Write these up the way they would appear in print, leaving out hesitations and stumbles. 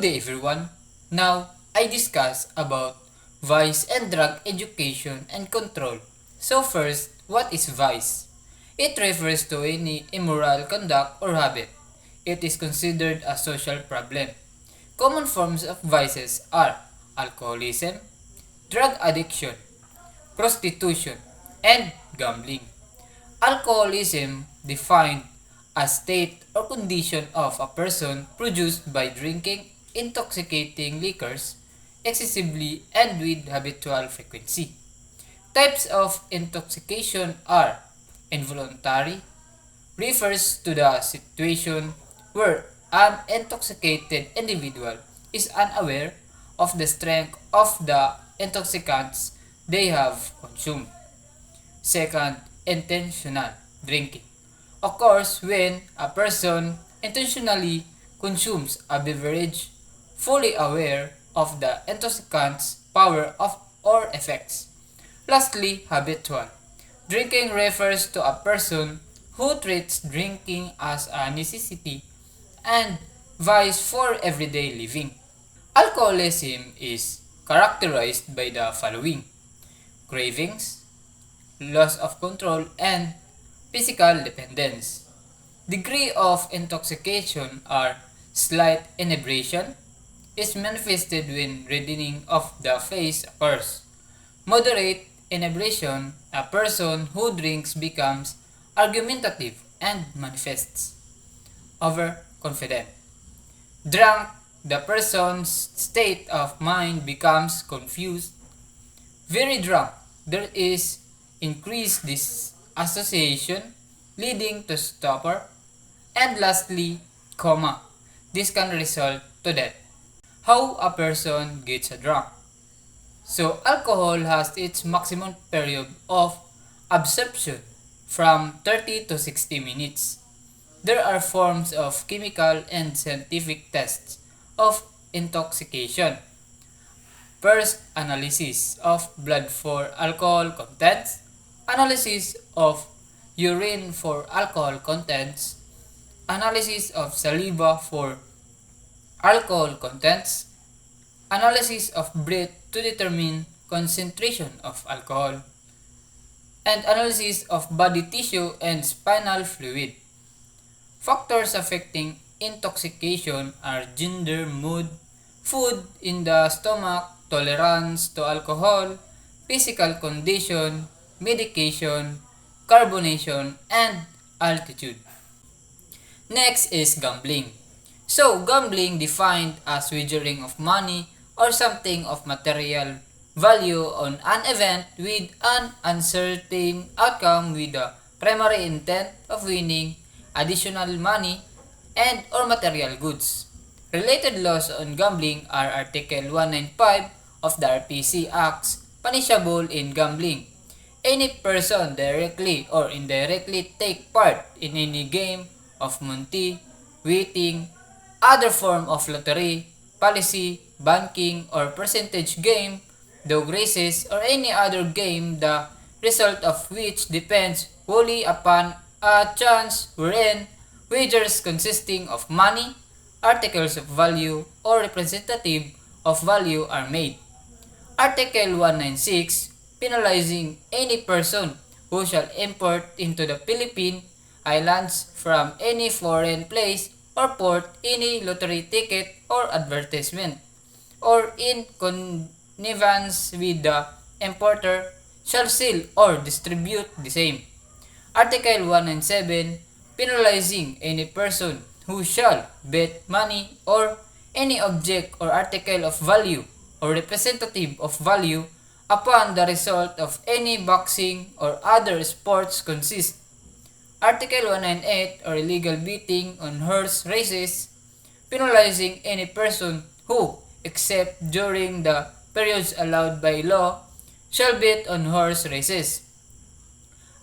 Good day everyone. Now, I discuss about vice and drug education and control. So first, what is vice? It refers to any immoral conduct or habit. It is considered a social problem. Common forms of vices are alcoholism, drug addiction, prostitution, and gambling. Alcoholism, defined as state or condition of a person produced by drinking intoxicating liquors excessively and with habitual frequency. Types of intoxication are involuntary, refers to the situation where an intoxicated individual is unaware of the strength of the intoxicants they have consumed. Second, intentional drinking occurs when a person intentionally consumes a beverage fully aware of the intoxicant's power of or effects. Lastly, habitual. Drinking refers to a person who treats drinking as a necessity and vice for everyday living. Alcoholism is characterized by the following: cravings, loss of control, and physical dependence. Degree of intoxication or slight inebriation is manifested when reddening of the face occurs. Moderate inebriation, a person who drinks becomes argumentative and manifests overconfident. Drunk, the person's state of mind becomes confused. Very drunk, there is increased disassociation leading to stupor. And lastly, coma. This can result to death. How a person gets drunk. So alcohol has its maximum period of absorption from 30 to 60 minutes. There are forms of chemical and scientific tests of intoxication. First, analysis of blood for alcohol contents, analysis of urine for alcohol contents, analysis of saliva for alcohol contents, analysis of breath to determine concentration of alcohol, and analysis of body tissue and spinal fluid. Factors affecting intoxication are gender, mood, food in the stomach, tolerance to alcohol, physical condition, medication, carbonation, and altitude. Next is gambling. So, gambling defined as wagering of money or something of material value on an event with an uncertain outcome with the primary intent of winning additional money and or material goods. Related laws on gambling are Article 195 of the RPC Acts, punishable in gambling. Any person directly or indirectly take part in any game of monte, waiting, other form of lottery, policy, banking, or percentage game, dog races, or any other game the result of which depends wholly upon a chance wherein wagers consisting of money, articles of value, or representative of value are made. Article 196, penalizing any person who shall import into the Philippine Islands from any foreign place or port any lottery ticket or advertisement, or in connivance with the importer, shall sell or distribute the same. Article 197, penalizing any person who shall bet money or any object or article of value or representative of value upon the result of any boxing or other sports consist. Article 198, or illegal betting on horse races, penalizing any person who, except during the periods allowed by law, shall bet on horse races.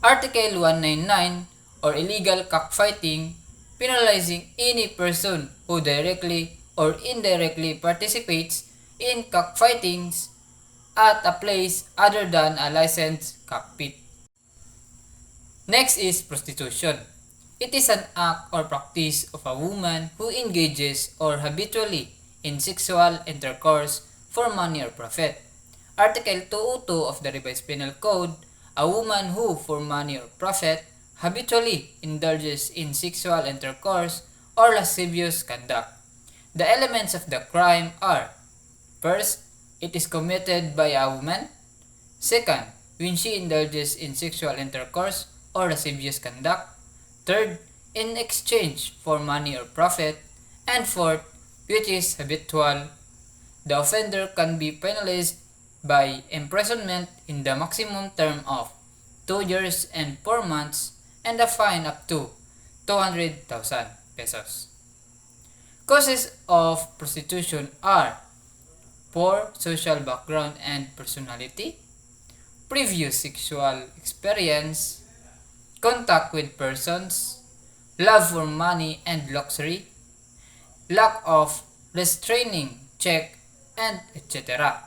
Article 199, or illegal cockfighting, penalizing any person who directly or indirectly participates in cockfightings at a place other than a licensed cockpit. Next is prostitution. It is an act or practice of a woman who engages or habitually in sexual intercourse for money or profit. Article 202 of the Revised Penal Code, a woman who, for money or profit, habitually indulges in sexual intercourse or lascivious conduct. The elements of the crime are: first, it is committed by a woman. Second, when she indulges in sexual intercourse or lascivious conduct. Third, in exchange for money or profit. And fourth, which is habitual. The offender can be penalized by imprisonment in the maximum term of 2 years and 4 months and a fine up to 200,000 pesos. Causes of prostitution are poor social background and personality, previous sexual experience, contact with persons, love for money and luxury, lack of restraining check, and etc.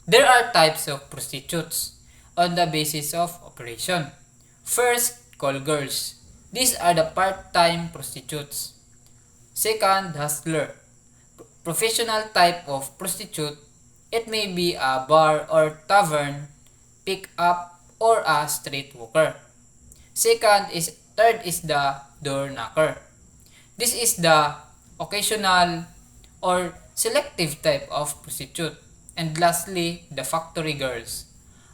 There are types of prostitutes on the basis of operation. First, call girls. These are the part-time prostitutes. Second, hustler. Professional type of prostitute. It may be a bar or tavern, pick-up, or a street walker. Third is the door knocker. This is the occasional or selective type of prostitute. And lastly, the factory girls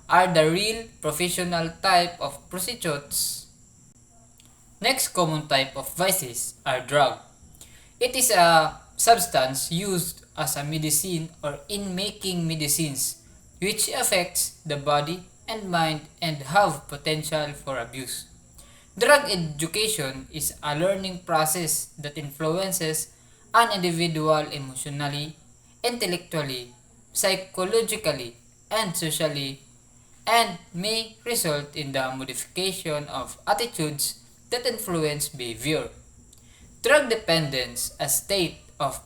are the real professional type of prostitutes. Next common type of vices are drug. It is a substance used as a medicine or in making medicines which affects the body and mind and have potential for abuse. Drug education is a learning process that influences an individual emotionally, intellectually, psychologically, and socially, and may result in the modification of attitudes that influence behavior. Drug dependence, a state of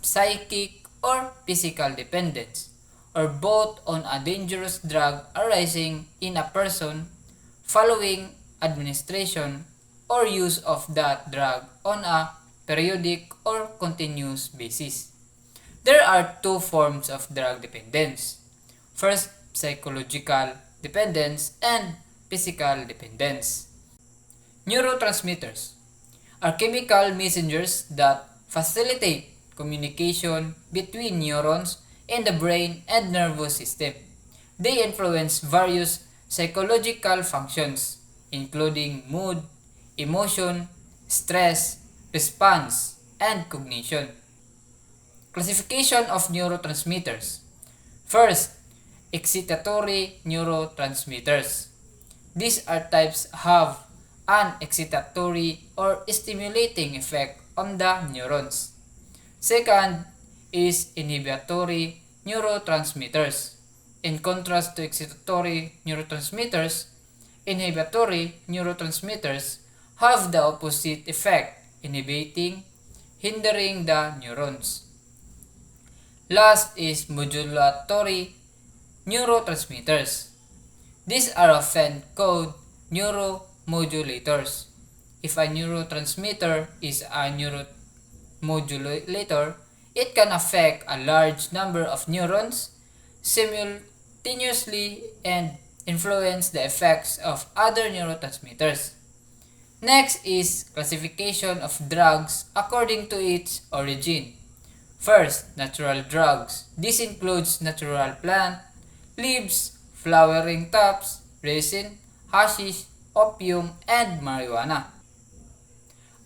psychic or physical dependence, or both on a dangerous drug arising in a person following administration or use of that drug on a periodic or continuous basis. There are two forms of drug dependence. First, psychological dependence and physical dependence. Neurotransmitters are chemical messengers that facilitate communication between neurons in the brain and nervous system. They influence various psychological functions, including mood, emotion, stress, response, and cognition. Classification of neurotransmitters. First, excitatory neurotransmitters. These are types have an excitatory or stimulating effect on the neurons. Second is inhibitory neurotransmitters. In contrast to excitatory neurotransmitters, inhibitory neurotransmitters have the opposite effect, inhibiting, hindering the neurons. Last is modulatory neurotransmitters. These are often called neuromodulators. If a neurotransmitter is a neuromodulator, it can affect a large number of neurons simultaneously and influence the effects of other neurotransmitters. Next is classification of drugs according to its origin. First, natural drugs. This includes natural plant, leaves, flowering tops, resin, hashish, opium, and marijuana.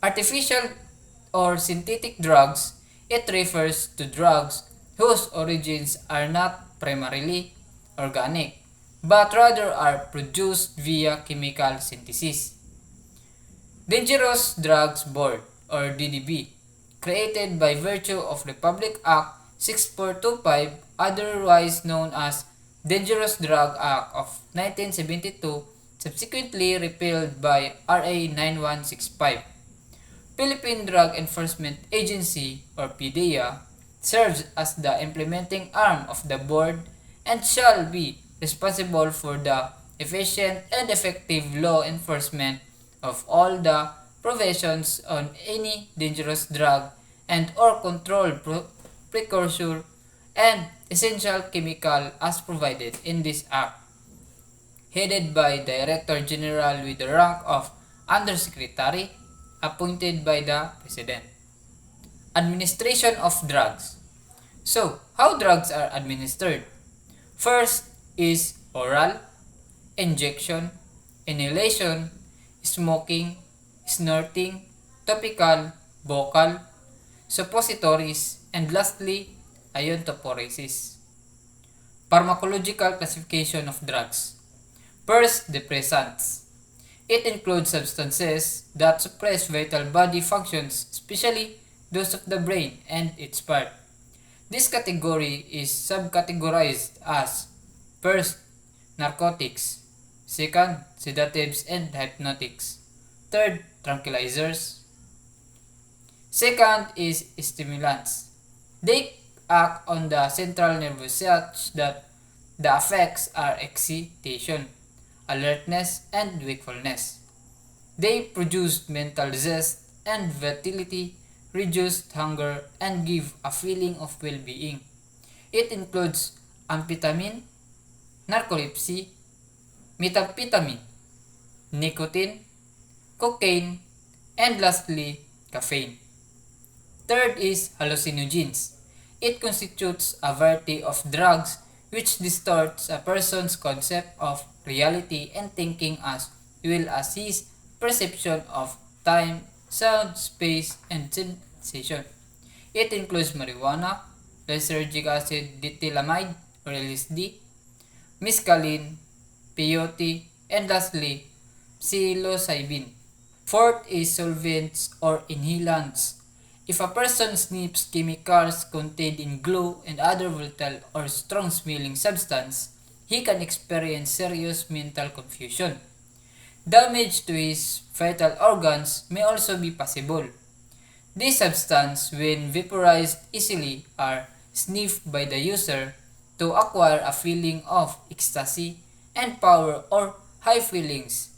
Artificial or synthetic drugs. It refers to drugs whose origins are not primarily organic, but rather are produced via chemical synthesis. Dangerous Drugs Board or DDB, created by virtue of Republic Act 6425, otherwise known as Dangerous Drug Act of 1972, subsequently repealed by RA 9165. Philippine Drug Enforcement Agency or PDEA serves as the implementing arm of the board and shall be responsible for the efficient and effective law enforcement of all the provisions on any dangerous drug and or control precursor and essential chemical as provided in this act, headed by Director General with the rank of Undersecretary, appointed by the President. Administration of drugs. So, how drugs are administered? First is oral, injection, inhalation, smoking, snorting, topical, buccal, suppositories, and lastly, iontophoresis. Pharmacological classification of drugs. First, depressants. It includes substances that suppress vital body functions, especially those of the brain and its part. This category is subcategorized as first, narcotics, second, sedatives and hypnotics, third, tranquilizers, second is stimulants. They act on the central nervous such that the effects are excitation, alertness, and wakefulness. They produce mental zest and vitality, reduce hunger, and give a feeling of well-being. It includes amphetamine, narcolepsy, methamphetamine, nicotine, cocaine, and lastly, caffeine. Third is hallucinogens. It constitutes a variety of drugs which distorts a person's concept of reality and thinking as well as his perception of time, sound, space, and sensation. It includes marijuana, lysergic acid diethylamide or LSD, mescaline, peyote, and lastly, psilocybin. Fourth is solvents or inhalants. If a person sniffs chemicals contained in glue and other volatile or strong-smelling substance, he can experience serious mental confusion. Damage to his vital organs may also be possible. These substances, when vaporized easily, are sniffed by the user to acquire a feeling of ecstasy and power or high feelings.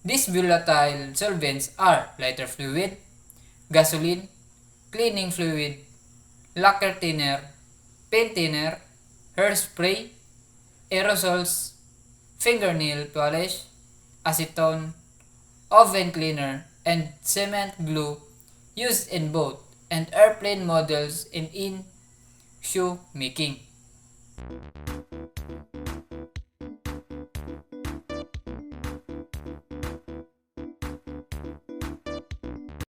These volatile solvents are lighter fluid, gasoline, cleaning fluid, lacquer thinner, paint thinner, hairspray, aerosols, fingernail polish, acetone, oven cleaner, and cement glue used in boat and airplane models and in shoe making.